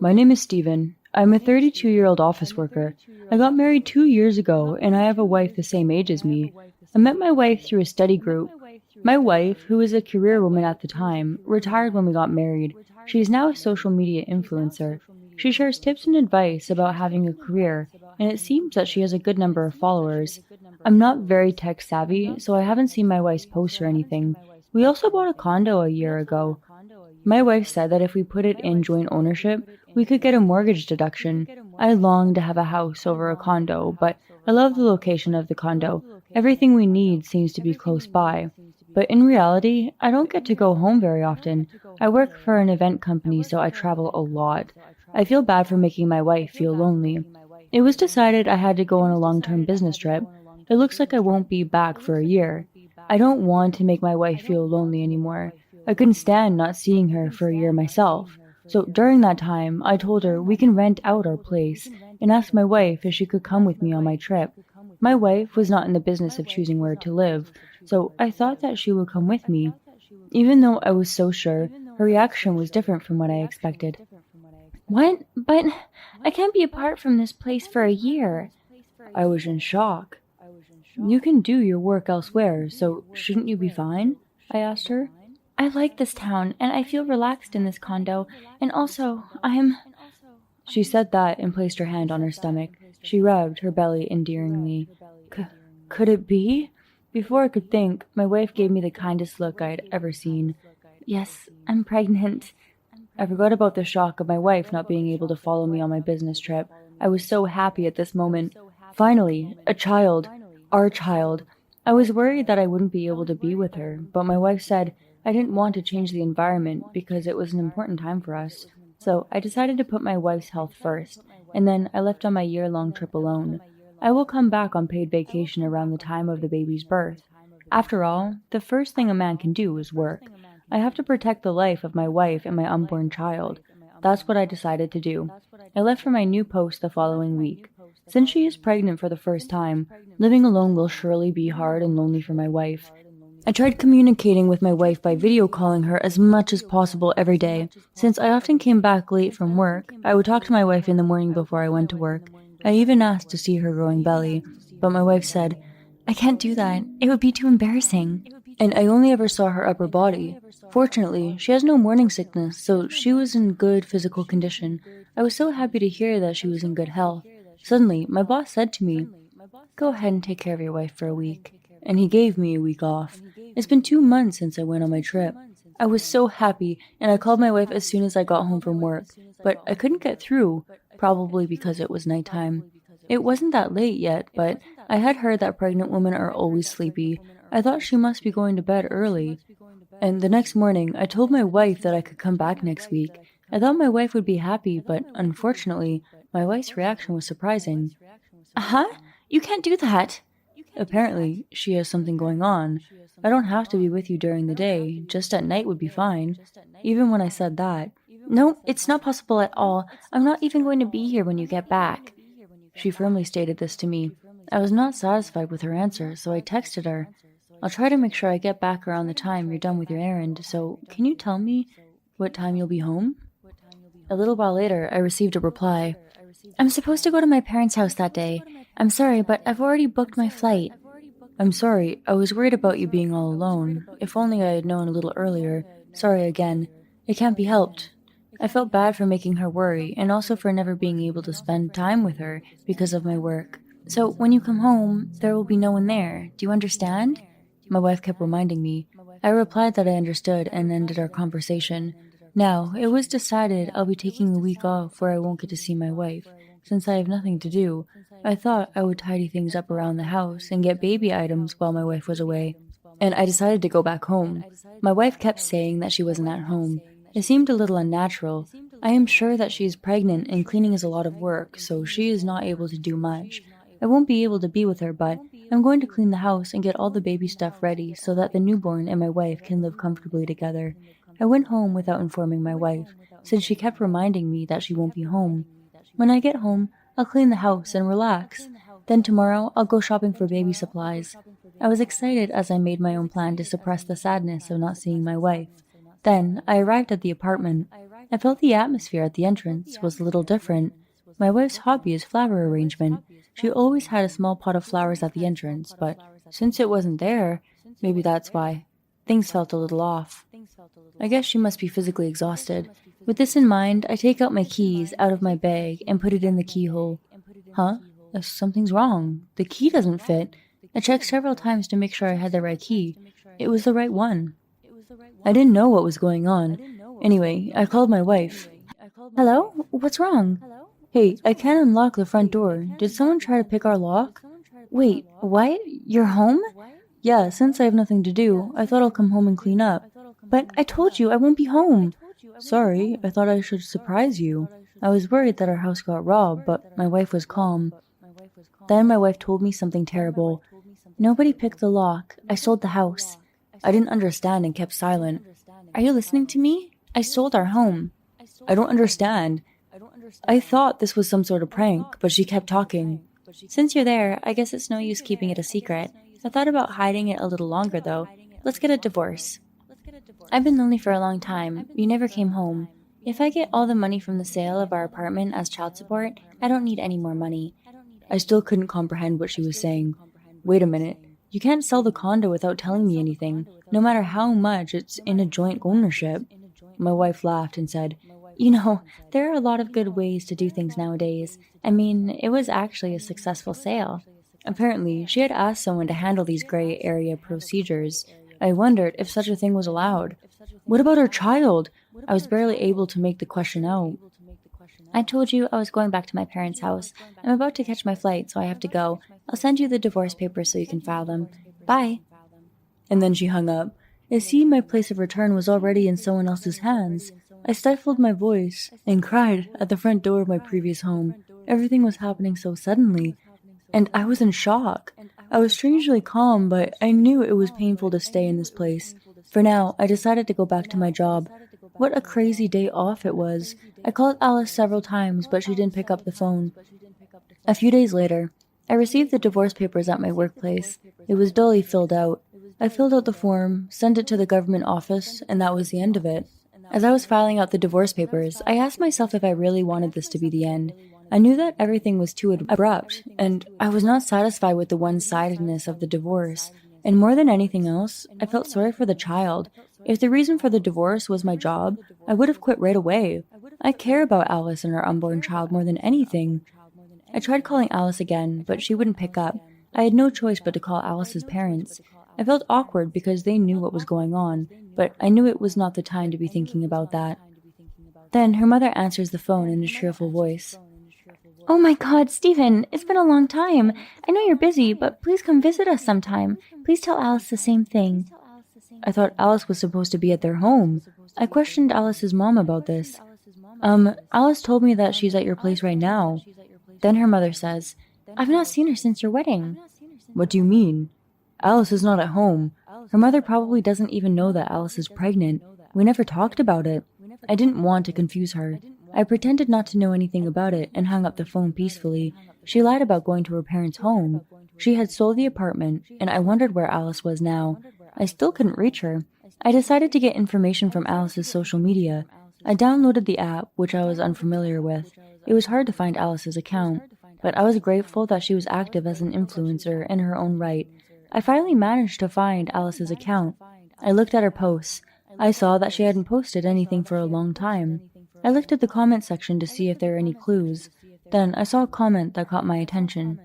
My name is Steven. I'm a 32-year-old office worker. I got married 2 years ago, and I have a wife the same age as me. I met my wife through a study group. My wife, who was a career woman at the time, retired when we got married. She is now a social media influencer. She shares tips and advice about having a career, and it seems that she has a good number of followers. I'm not very tech savvy, so I haven't seen my wife's posts or anything. We also bought a condo a year ago. My wife said that if we put it in joint ownership, we could get a mortgage deduction. I long to have a house over a condo, but I love the location of the condo. Everything we need seems to be close by. But in reality, I don't get to go home very often. I work for an event company, so I travel a lot. I feel bad for making my wife feel lonely. It was decided I had to go on a long-term business trip. It looks like I won't be back for a year. I don't want to make my wife feel lonely anymore. I couldn't stand not seeing her for a year myself. So during that time, I told her we can rent out our place and asked my wife if she could come with me on my trip. My wife was not in the business of choosing where to live, so I thought that she would come with me. Even though I was so sure, her reaction was different from what I expected. What? But I can't be apart from this place for a year. I was in shock. You can do your work elsewhere, so shouldn't you be fine? I asked her. I like this town, and I feel relaxed in this condo, and also, I'm... She said that and placed her hand on her stomach. She rubbed her belly endearingly. Could it be? Before I could think, my wife gave me the kindest look I had ever seen. Yes, I'm pregnant. I forgot about the shock of my wife not being able to follow me on my business trip. I was so happy at this moment. Finally, a child. Our child. I was worried that I wouldn't be able to be with her, but my wife said I didn't want to change the environment because it was an important time for us. So I decided to put my wife's health first, and then I left on my year-long trip alone. I will come back on paid vacation around the time of the baby's birth. After all, the first thing a man can do is work. I have to protect the life of my wife and my unborn child. That's what I decided to do. I left for my new post the following week. Since she is pregnant for the first time, living alone will surely be hard and lonely for my wife. I tried communicating with my wife by video calling her as much as possible every day. Since I often came back late from work, I would talk to my wife in the morning before I went to work. I even asked to see her growing belly, but my wife said, I can't do that. It would be too embarrassing. And I only ever saw her upper body. Fortunately, she has no morning sickness, so she was in good physical condition. I was so happy to hear that she was in good health. Suddenly, my boss said to me, "Go ahead and take care of your wife for a week." And he gave me a week off. It's been 2 months since I went on my trip. I was so happy, and I called my wife as soon as I got home from work, but I couldn't get through, probably because it was nighttime. It wasn't that late yet, but I had heard that pregnant women are always sleepy. I thought she must be going to bed early. And the next morning, I told my wife that I could come back next week. I thought my wife would be happy, but unfortunately, my wife's reaction was surprising. Huh? You can't do that. Apparently, she has something going on. I don't have to be with you during the day, just at night would be fine. Even when I said that. No, it's not possible at all. I'm not even going to be here when you get back. She firmly stated this to me. I was not satisfied with her answer, so I texted her. I'll try to make sure I get back around the time you're done with your errand, so can you tell me what time you'll be home? A little while later, I received a reply. I'm supposed to go to my parents' house that day. I'm sorry, but I've already booked my flight. I'm sorry, I was worried about you being all alone. If only I had known a little earlier. Sorry again. It can't be helped. I felt bad for making her worry, and also for never being able to spend time with her because of my work. So when you come home, there will be no one there. Do you understand? My wife kept reminding me. I replied that I understood and ended our conversation. Now, it was decided I'll be taking a week off where I won't get to see my wife. Since I have nothing to do, I thought I would tidy things up around the house and get baby items while my wife was away. And I decided to go back home. My wife kept saying that she wasn't at home. It seemed a little unnatural. I am sure that she is pregnant and cleaning is a lot of work, so she is not able to do much. I won't be able to be with her, but I'm going to clean the house and get all the baby stuff ready so that the newborn and my wife can live comfortably together. I went home without informing my wife, since she kept reminding me that she won't be home. When I get home, I'll clean the house and relax. Then tomorrow, I'll go shopping for baby supplies. I was excited as I made my own plan to suppress the sadness of not seeing my wife. Then, I arrived at the apartment. I felt the atmosphere at the entrance was a little different. My wife's hobby is flower arrangement. She always had a small pot of flowers at the entrance, but since it wasn't there, maybe that's why. Things felt a little off. I guess she must be physically exhausted. With this in mind, I take out my keys out of my bag and put it in the keyhole. Huh? Something's wrong. The key doesn't fit. I checked several times to make sure I had the right key. It was the right one. I didn't know what was going on. Anyway, I called my wife. Hello? What's wrong? Hey, I can't unlock the front door. Did someone try to pick our lock? Wait, what? You're home? Yeah, since I have nothing to do, I thought I'll come home and clean up. But I told you I won't be home. Sorry, I thought I should surprise you. I was worried that our house got robbed, but my wife was calm. Then my wife told me something terrible. Nobody picked the lock. I sold the house. I didn't understand and kept silent. Are you listening to me? I sold our home. I don't understand. I thought this was some sort of prank, but she kept talking. Since you're there, I guess it's no use keeping it a secret. I thought about hiding it a little longer, though. Let's get a divorce. I've been lonely for a long time. You never came home. If I get all the money from the sale of our apartment as child support, I don't need any more money. I still couldn't comprehend what she was saying. Wait a minute. You can't sell the condo without telling me anything, no matter how much it's in a joint ownership. My wife laughed and said, You know, there are a lot of good ways to do things nowadays. I mean, it was actually a successful sale. Apparently, she had asked someone to handle these gray area procedures. I wondered if such a thing was allowed. What about her child? I was barely able to make the question out. I told you I was going back to my parents' house. I'm about to catch my flight, so I have to go. I'll send you the divorce papers so you can file them. Bye. And then she hung up. It seemed my place of return was already in someone else's hands. I stifled my voice and cried at the front door of my previous home. Everything was happening so suddenly, and I was in shock. I was strangely calm, but I knew it was painful to stay in this place. For now, I decided to go back to my job. What a crazy day off it was. I called Alice several times, but she didn't pick up the phone. A few days later, I received the divorce papers at my workplace. It was dully filled out. I filled out the form, sent it to the government office, and that was the end of it. As I was filing out the divorce papers, I asked myself if I really wanted this to be the end. I knew that everything was too abrupt, and I was not satisfied with the one-sidedness of the divorce. And more than anything else, I felt sorry for the child. If the reason for the divorce was my job, I would have quit right away. I care about Alice and her unborn child more than anything. I tried calling Alice again, but she wouldn't pick up. I had no choice but to call Alice's parents. I felt awkward because they knew what was going on, but I knew it was not the time to be thinking about that. Then her mother answers the phone in a cheerful voice. Oh my God, Stephen, it's been a long time. I know you're busy, but please come visit us sometime. Please tell Alice the same thing. I thought Alice was supposed to be at their home. I questioned Alice's mom about this. Alice told me that she's at your place right now. Then her mother says, I've not seen her since your wedding. What do you mean? Alice is not at home. Her mother probably doesn't even know that Alice is pregnant. We never talked about it. I didn't want to confuse her. I pretended not to know anything about it and hung up the phone peacefully. She lied about going to her parents' home. She had sold the apartment, and I wondered where Alice was now. I still couldn't reach her. I decided to get information from Alice's social media. I downloaded the app, which I was unfamiliar with. It was hard to find Alice's account, but I was grateful that she was active as an influencer in her own right. I finally managed to find Alice's account. I looked at her posts. I saw that she hadn't posted anything for a long time. I looked at the comment section to see if there were any clues. Then I saw a comment that caught my attention.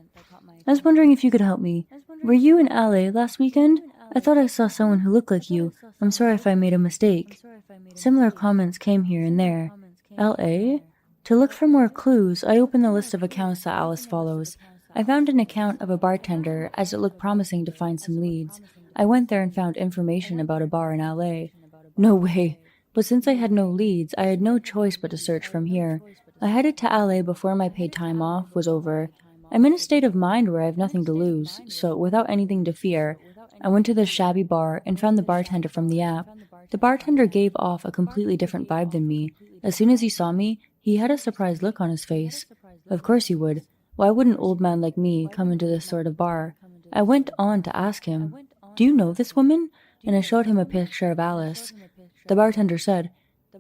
I was wondering if you could help me. Were you in LA last weekend? I thought I saw someone who looked like you. I'm sorry if I made a mistake. Similar comments came here and there. LA? To look for more clues, I opened the list of accounts that Alice follows. I found an account of a bartender as it looked promising to find some leads. I went there and found information about a bar in LA. No way. But since I had no leads, I had no choice but to search from here. I headed to LA before my paid time off was over. I'm in a state of mind where I have nothing to lose, so without anything to fear, I went to this shabby bar and found the bartender from the app. The bartender gave off a completely different vibe than me. As soon as he saw me, he had a surprised look on his face. Of course he would. Why would an old man like me come into this sort of bar? I went on to ask him, "Do you know this woman?" And I showed him a picture of Alice. The bartender said,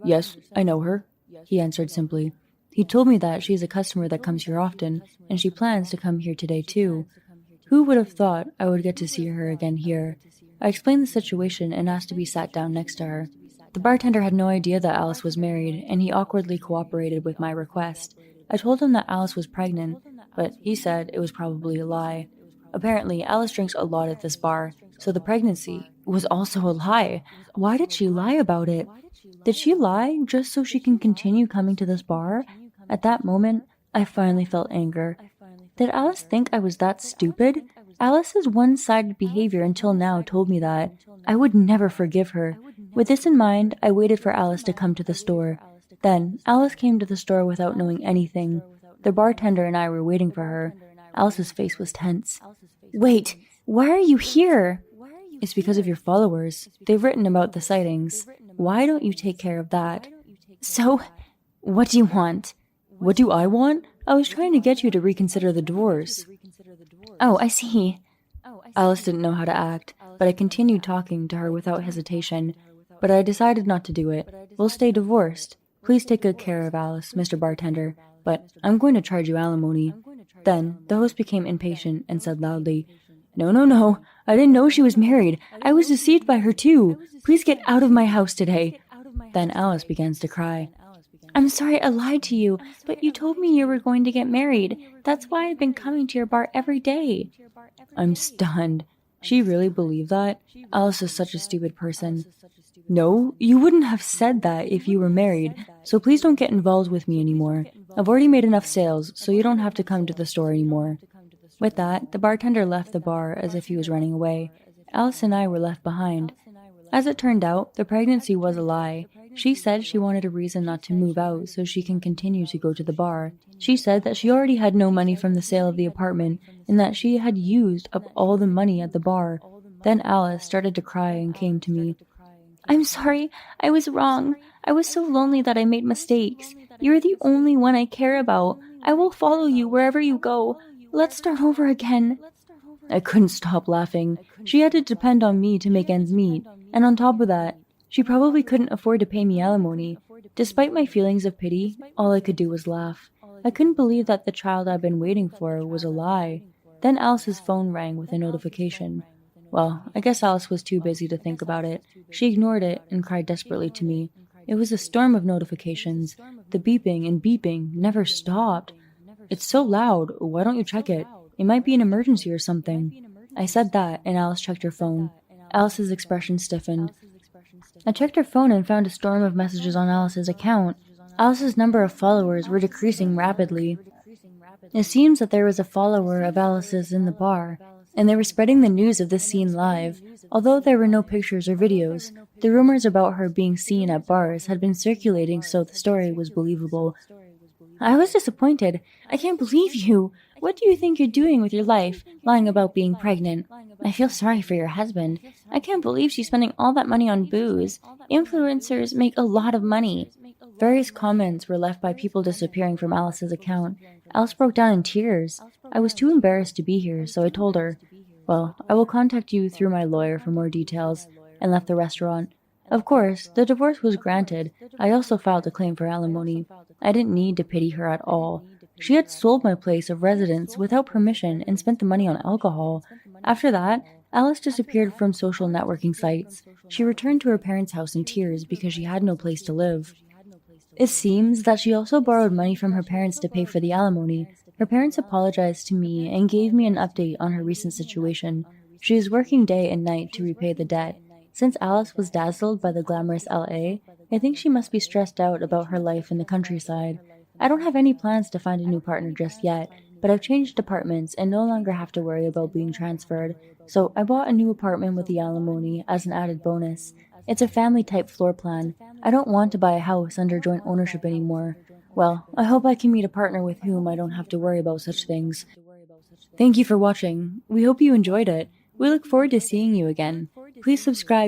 "Yes, I know her. he answered simply. He told me that she's a customer that comes here often, and she plans to come here today too. Who would have thought I would get to see her again here? I explained the situation and asked to be sat down next to her. The bartender had no idea that Alice was married, and he awkwardly cooperated with my request. I told him that Alice was pregnant, but he said it was probably a lie. Apparently, Alice drinks a lot at this bar, so the pregnancy was also a lie. Why did she lie about it? Did she lie just so she can continue coming to this bar? At that moment, I finally felt anger. Did Alice think I was that stupid? Alice's one-sided behavior until now told me that. I would never forgive her. With this in mind, I waited for Alice to come to the store. Then, Alice came to the store without knowing anything. The bartender and I were waiting for her. Alice's face was tense. Wait, why are you here? It's because of your followers. They've written about the sightings. Why don't you take care of that? So, what do you want? What do I want? I was trying to get you to reconsider the divorce. Oh, I see. Alice didn't know how to act, but I continued talking to her without hesitation. But I decided not to do it. We'll stay divorced. Please take good care of Alice, Mr. Bartender, but I'm going to charge you alimony. Then, the host became impatient and said loudly, No, I didn't know she was married. I was deceived by her too. Please get out of my house today. Then Alice begins to cry. I'm sorry I lied to you, but you told me you were going to get married. That's why I've been coming to your bar every day. I'm stunned. She really believed that? Alice is such a stupid person. No, you wouldn't have said that if you were married, so please don't get involved with me anymore. I've already made enough sales, so you don't have to come to the store anymore. With that, the bartender left the bar as if he was running away. Alice and I were left behind. As it turned out, the pregnancy was a lie. She said she wanted a reason not to move out so she can continue to go to the bar. She said that she already had no money from the sale of the apartment and that she had used up all the money at the bar. Then Alice started to cry and came to me. I'm sorry, I was wrong. I was so lonely that I made mistakes. You're the only one I care about. I will follow you wherever you go. Let's start over again. I couldn't stop laughing. She had to depend on me to make ends meet, and on top of that, she probably couldn't afford to pay me alimony. Despite my feelings of pity, all I could do was laugh. I couldn't believe that the child I'd been waiting for was a lie. Then Alice's phone rang with a notification. Well, I guess Alice was too busy to think about it. She ignored it and cried desperately to me. It was a storm of notifications. The beeping and beeping never stopped. It's so loud. Why don't you check it? It might be an emergency or something. I said that, and Alice checked her phone. Alice's expression stiffened. I checked her phone and found a storm of messages on Alice's account. Alice's number of followers were decreasing rapidly. It seems that there was a follower of Alice's in the bar, and they were spreading the news of this scene live. Although there were no pictures or videos, the rumors about her being seen at bars had been circulating, so the story was believable. I was disappointed. I can't believe you. What do you think you're doing with your life, lying about being pregnant? I feel sorry for your husband. I can't believe she's spending all that money on booze. Influencers make a lot of money. Various comments were left by people disappearing from Alice's account. Alice broke down in tears. I was too embarrassed to be here, so I told her, Well, I will contact you through my lawyer for more details, and left the restaurant. Of course, the divorce was granted. I also filed a claim for alimony. I didn't need to pity her at all. She had sold my place of residence without permission and spent the money on alcohol. After that, Alice disappeared from social networking sites. She returned to her parents' house in tears because she had no place to live. It seems that she also borrowed money from her parents to pay for the alimony. Her parents apologized to me and gave me an update on her recent situation. She is working day and night to repay the debt. Since Alice was dazzled by the glamorous LA, I think she must be stressed out about her life in the countryside. I don't have any plans to find a new partner just yet, but I've changed apartments and no longer have to worry about being transferred, so I bought a new apartment with the alimony as an added bonus. It's a family-type floor plan. I don't want to buy a house under joint ownership anymore. Well, I hope I can meet a partner with whom I don't have to worry about such things. Thank you for watching. We hope you enjoyed it. We look forward to seeing you again. Please subscribe